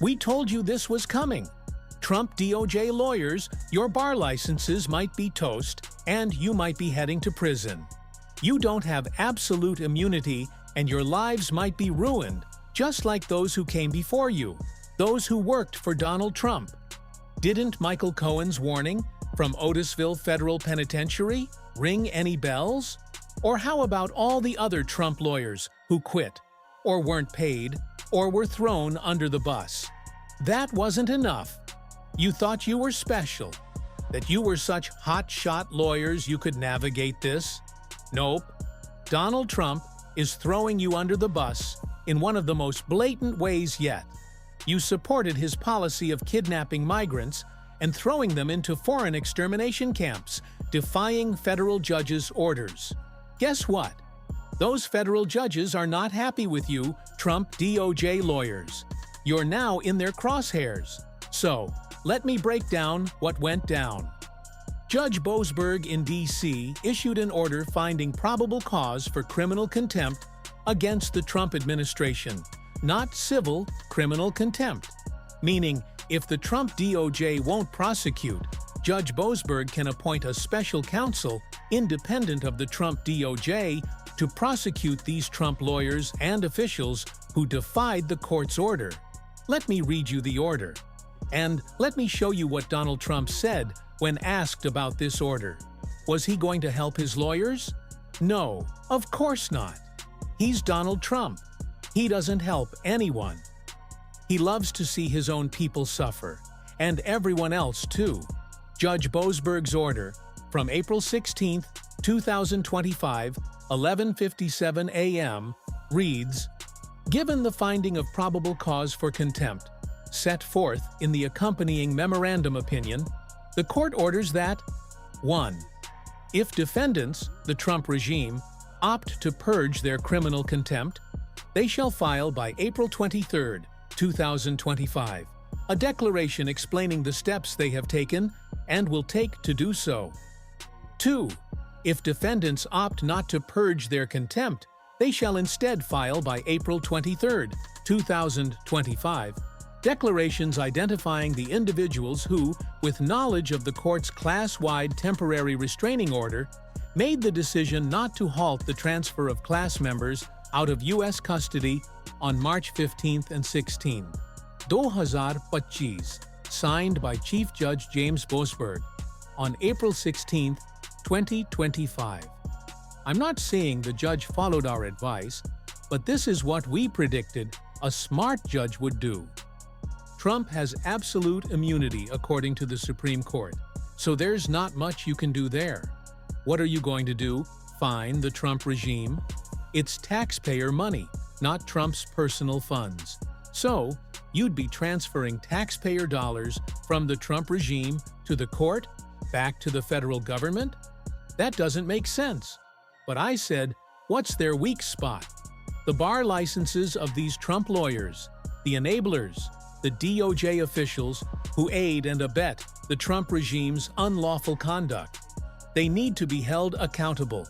We told you this was coming. Trump DOJ lawyers, your bar licenses might be toast, and you might be heading to prison. You don't have absolute immunity, and your lives might be ruined, just like those who came before you, those who worked for Donald Trump. Didn't Michael Cohen's warning from Otisville Federal Penitentiary ring any bells? Or how about all the other Trump lawyers who quit, or weren't paid, or were thrown under the bus? That wasn't enough. You thought you were special, that you were such hot-shot lawyers you could navigate this? Nope. Donald Trump is throwing you under the bus in one of the most blatant ways yet. You supported his policy of kidnapping migrants and throwing them into foreign extermination camps, defying federal judges' orders. Guess what? Those federal judges are not happy with you, Trump DOJ lawyers. You're now in their crosshairs. So, let me break down what went down. Judge Boasberg in D.C. issued an order finding probable cause for criminal contempt against the Trump administration, not civil criminal contempt. Meaning, if the Trump DOJ won't prosecute, Judge Boasberg can appoint a special counsel independent of the Trump DOJ to prosecute these Trump lawyers and officials who defied the court's order. Let me read you the order. And let me show you what Donald Trump said when asked about this order. Was he going to help his lawyers? No, of course not. He's Donald Trump. He doesn't help anyone. He loves to see his own people suffer, and everyone else too. Judge Boasberg's order from April 16, 2025, 11:57 a.m. reads, "Given the finding of probable cause for contempt set forth in the accompanying memorandum opinion, the court orders that 1. If defendants, the Trump regime, opt to purge their criminal contempt, they shall file by April 23, 2025, a declaration explaining the steps they have taken and will take to do so. 2. If defendants opt not to purge their contempt, they shall instead file by April 23, 2025, declarations identifying the individuals who, with knowledge of the court's class-wide temporary restraining order, made the decision not to halt the transfer of class members out of U.S. custody on March 15 and 16, 2025, signed by Chief Judge James Boasberg on April 16, 2025. I'm not saying the judge followed our advice, but this is what we predicted a smart judge would do. Trump has absolute immunity according to the Supreme Court, so there's not much you can do there. What are you going to do? Fine the Trump regime? It's taxpayer money, not Trump's personal funds. So, you'd be transferring taxpayer dollars from the Trump regime to the court, back to the federal government? That doesn't make sense. But I said, what's their weak spot? The bar licenses of these Trump lawyers, the enablers, the DOJ officials who aid and abet the Trump regime's unlawful conduct. They need to be held accountable.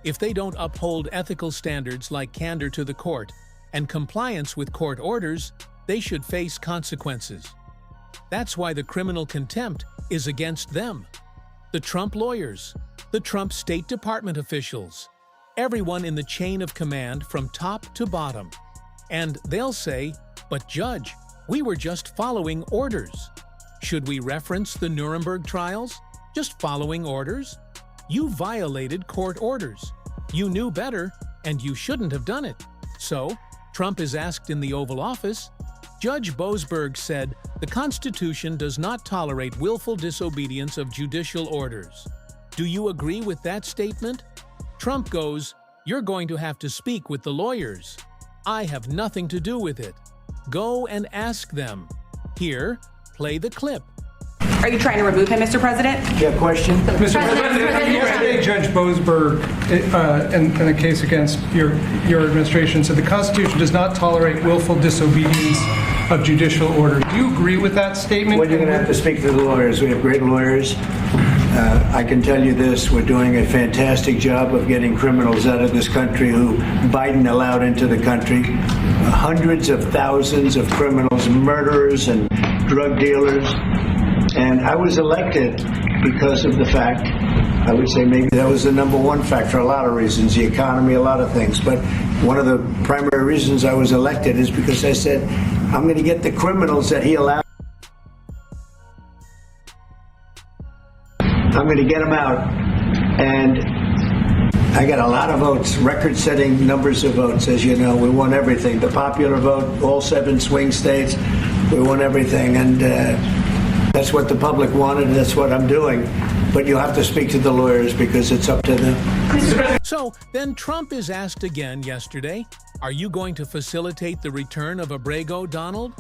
If they don't uphold ethical standards like candor to the court and compliance with court orders, they should face consequences. That's why the criminal contempt is against them. The Trump lawyers, the Trump State Department officials, everyone in the chain of command from top to bottom. And they'll say, but Judge, we were just following orders. Should we reference the Nuremberg trials? Just following orders? You violated court orders. You knew better, and you shouldn't have done it. So, Trump is asked in the Oval Office. Judge Boasberg said, the Constitution does not tolerate willful disobedience of judicial orders. Do you agree with that statement? Trump goes, you're going to have to speak with the lawyers. I have nothing to do with it. Go and ask them. Here, play the clip. Are you trying to remove him, Mr. President? You have a question? Mr. President, yesterday Judge Boasberg, in a case against your administration, said the Constitution does not tolerate willful disobedience of judicial order. Do you agree with that statement? Well, you're going to have to speak to the lawyers. We have great lawyers. I can tell you this, we're doing a fantastic job of getting criminals out of this country who Biden allowed into the country. hundreds of thousands of criminals, murderers and drug dealers. And I was elected because of the fact, I would say maybe that was the number one factor for a lot of reasons, the economy, a lot of things. But one of the primary reasons I was elected is because I said, I'm going to get the criminals that he allowed. I'm going to get them out. And I got a lot of votes, record-setting numbers of votes. As you know, we won everything. The popular vote, all 7 swing states, we won everything. And that's what the public wanted. That's what I'm doing. But you'll have to speak to the lawyers because it's up to them. So then Trump is asked again yesterday, are you going to facilitate the return of Abrego, Donald?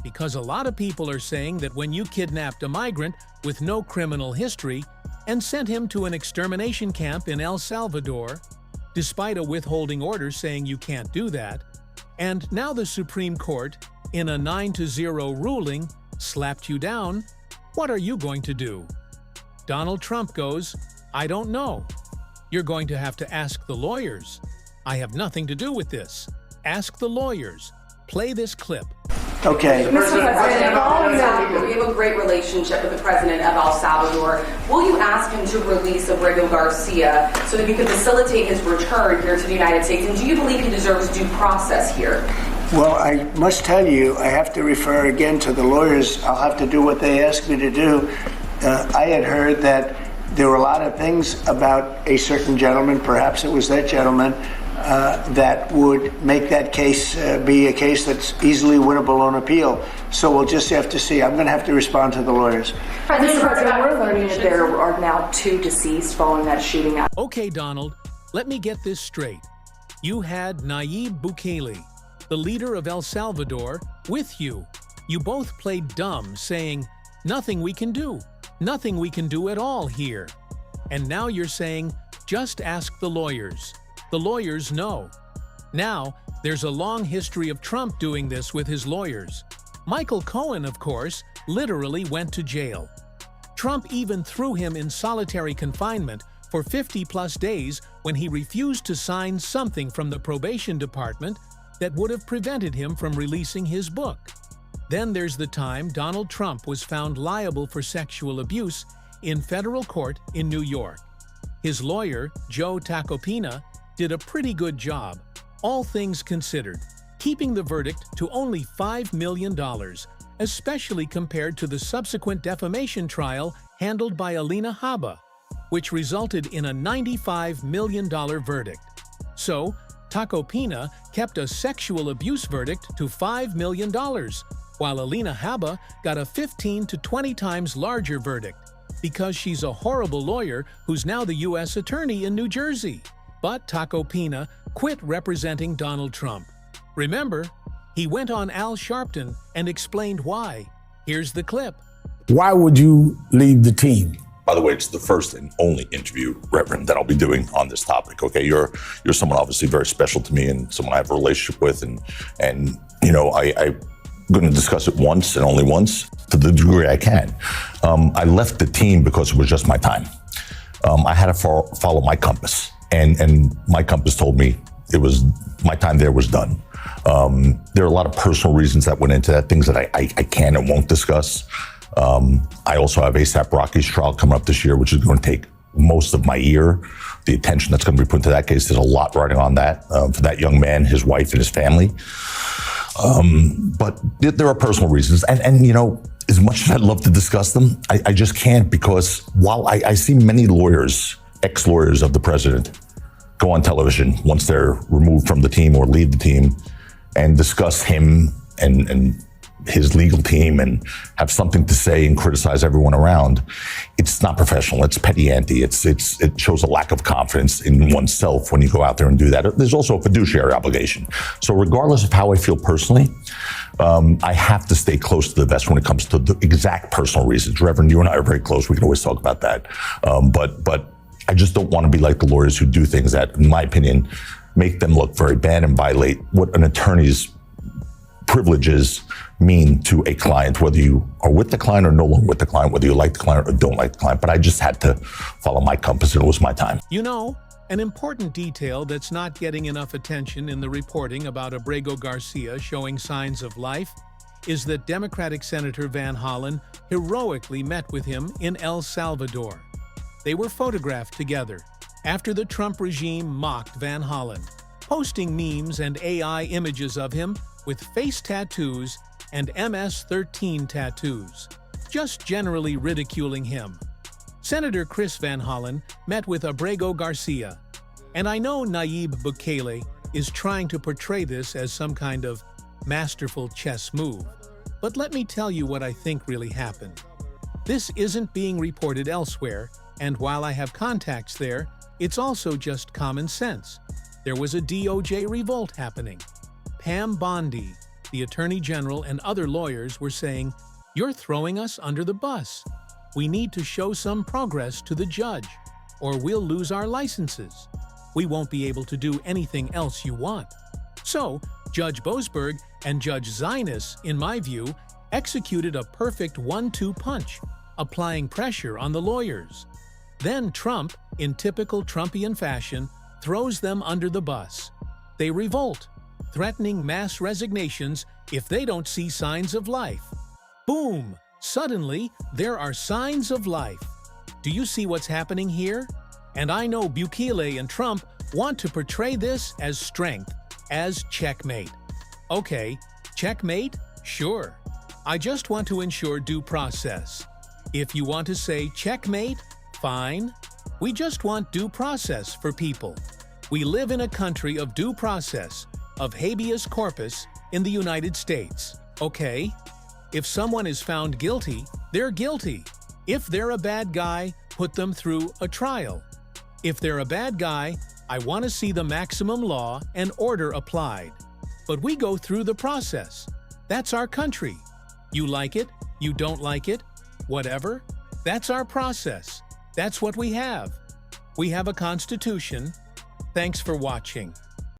Because a lot of people are saying that when you kidnapped a migrant with no criminal history and sent him to an extermination camp in El Salvador, despite a withholding order saying you can't do that, and now the Supreme Court, in a 9-0 ruling, slapped you down, what are you going to do? Donald Trump goes, I don't know. You're going to have to ask the lawyers. I have nothing to do with this. Ask the lawyers. Play this clip. Okay. Mr. President, we have a great relationship with the president of El Salvador. Will you ask him to release Abrego Garcia so that you can facilitate his return here to the United States? And do you believe he deserves due process here? Well, I must tell you, I have to refer again to the lawyers. I'll have to do what they ask me to do. I had heard that there were a lot of things about a certain gentleman, perhaps it was that gentleman, that would make that case be a case that's easily winnable on appeal. So we'll just have to see. I'm going to have to respond to the lawyers. Mr. President, we're learning that there are now 2 deceased following that shooting. Okay, Donald, let me get this straight. You had Nayib Bukele, the leader of El Salvador, with you. You both played dumb, saying, nothing we can do. Nothing we can do at all here. And now you're saying, just ask the lawyers. The lawyers know. Now, there's a long history of Trump doing this with his lawyers. Michael Cohen, of course, literally went to jail. Trump even threw him in solitary confinement for 50-plus days when he refused to sign something from the probation department that would have prevented him from releasing his book. Then there's the time Donald Trump was found liable for sexual abuse in federal court in New York. His lawyer, Joe Tacopina, did a pretty good job, all things considered, keeping the verdict to only $5 million, especially compared to the subsequent defamation trial handled by Alina Habba, which resulted in a $95 million verdict. So, Tacopina kept a sexual abuse verdict to $5 million, while Alina Habba got a 15 to 20 times larger verdict, because she's a horrible lawyer who's now the U.S. Attorney in New Jersey. But Tacopina quit representing Donald Trump. Remember, he went on Al Sharpton and explained why. Here's the clip. Why would you leave the team? By the way, it's the first and only interview, Reverend, that I'll be doing on this topic. Okay, you're someone obviously very special to me and someone I have a relationship with, and you know I'm going to discuss it once and only once to the degree I can. I left the team because it was just my time. I had to follow my compass, and my compass told me it was my time there was done. There are a lot of personal reasons that went into that, things that I can and won't discuss. I also have A$AP Rocky's trial coming up this year, which is going to take most of my year. The attention that's going to be put into that case, there's a lot riding on that for that young man, his wife, and his family. But there are personal reasons. And you know, as much as I'd love to discuss them, I just can't, because while I see many lawyers, ex-lawyers of the president, go on television once they're removed from the team or leave the team and discuss him and his legal team and have something to say and criticize everyone around, it's not professional. It's petty ante. It shows a lack of confidence in oneself when you go out there and do that. There's also a fiduciary obligation. So regardless of how I feel personally, I have to stay close to the vest when it comes to the exact personal reasons. Reverend, you and I are very close. We can always talk about that. But I just don't want to be like the lawyers who do things that, in my opinion, make them look very bad and violate what an attorney's privileges mean to a client, whether you are with the client or no longer with the client, whether you like the client or don't like the client. But I just had to follow my compass, and it was my time. You know, An important detail that's not getting enough attention in the reporting about Abrego Garcia showing signs of life is that Democratic Senator Van Hollen heroically met with him in El Salvador. They were photographed together after the Trump regime mocked Van Hollen, posting memes and AI images of him with face tattoos and MS-13 tattoos, just generally ridiculing him. Senator Chris Van Hollen met with Abrego Garcia, and I know Nayib Bukele is trying to portray this as some kind of masterful chess move, but let me tell you what I think really happened. This isn't being reported elsewhere, and while I have contacts there, it's also just common sense. There was a DOJ revolt happening. Pam Bondi, the Attorney General, and other lawyers were saying, "You're throwing us under the bus. We need to show some progress to the judge, or we'll lose our licenses. We won't be able to do anything else you want." So, Judge Boasberg and Judge Zinas, in my view, executed a perfect 1-2 punch, applying pressure on the lawyers. Then Trump, in typical Trumpian fashion, throws them under the bus. They revolt, threatening mass resignations if they don't see signs of life. Boom! Suddenly, there are signs of life. Do you see what's happening here? And I know Bukele and Trump want to portray this as strength, as checkmate. Okay, checkmate? Sure. I just want to ensure due process. If you want to say checkmate, fine. We just want due process for people. We live in a country of due process, of habeas corpus in the United States, okay? If someone is found guilty, they're guilty. If they're a bad guy, put them through a trial. If they're a bad guy, I want to see the maximum law and order applied. But we go through the process. That's our country. You like it, you don't like it, whatever. That's our process. That's what we have. We have a constitution. Thanks for watching.